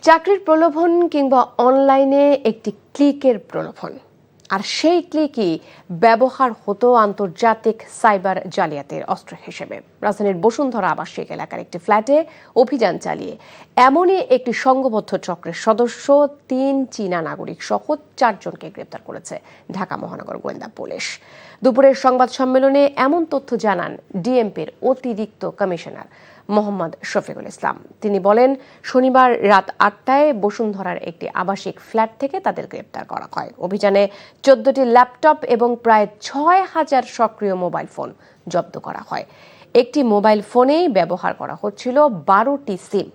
চাকরির প্রলোভন কিংবা অনলাইনে একটি ক্লিকের প্রলোভন, আর সেই ক্লিকই ব্যবহার হতো আন্তর্জাতিক সাইবার জালিয়াতির অস্ত্র হিসেবে। রাজধানীর বসুন্ধরা আবাসিক এলাকার একটি ফ্ল্যাটে অভিযান চালিয়ে এমনই একটি সংঘবদ্ধ চক্রের সদস্য ৩ চীনা নাগরিক সহ ৪ জনকে গ্রেপ্তার করেছে ঢাকা মহানগর গোয়েন্দা পুলিশ। দুপুরের সংবাদ সম্মেলনে এমন তথ্য জানান ডিএমপির অতিরিক্ত কমিশনার মোহাম্মদ শফিকুল ইসলাম। তিনি বলেন, শনিবার রাত ৮টায় বসুন্ধরার একটি আবাসিক ফ্ল্যাট থেকে তাদের গ্রেপ্তার করা হয়। অভিযানে ১৪টি ল্যাপটপ এবং প্রায় ৬,০০০ সক্রিয় মোবাইল ফোন জব্দ করা হয়। একটি মোবাইল ফোনেই ব্যবহার করা হচ্ছিল ১২টি সিম।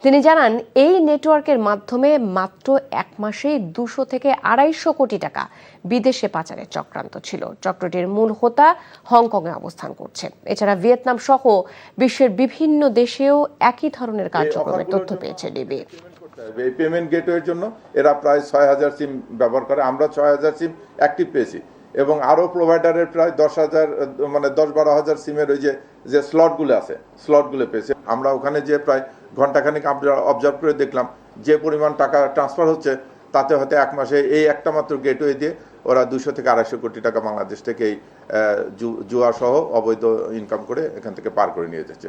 তিনি জানান, এই নেটওয়ার্কের মাধ্যমে মাত্র ১ মাসেই ২০০ থেকে ২৫০ কোটি টাকা বিদেশে পাচারের চক্রান্ত ছিল। চক্রটির মূল হোতা হংকংয়ে অবস্থান করছে। এছাড়া ভিয়েতনাম সহ বিশ্বের বিভিন্ন দেশেও একই ধরনের কার্যক্রমের তথ্য পেয়েছে ডিবি। এই পেমেন্ট গেটওয়ের জন্য এরা প্রায় ৬,০০০ সিম ব্যবহার করে। আমরা ৬,০০০ সিম অ্যাক্টিভ পেয়েছি এবং আরও প্রোভাইডারের প্রায় ১০-১২,০০০ সিমের ওই যে স্লটগুলো আছে, স্লটগুলো পেয়েছে। আমরা ওখানে যে প্রায় ঘন্টাখানিক অবজার্ভ করে দেখলাম যে পরিমাণ টাকা ট্রান্সফার হচ্ছে, তাতে হয়তো ১ মাসে এই একটা মাত্র গেটওয়ে দিয়ে ওরা ২০০ থেকে ২৫০ কোটি টাকা বাংলাদেশ থেকে এই জুয়া সহ অবৈধ ইনকাম করে এখান থেকে পার করে নিয়ে যাচ্ছে।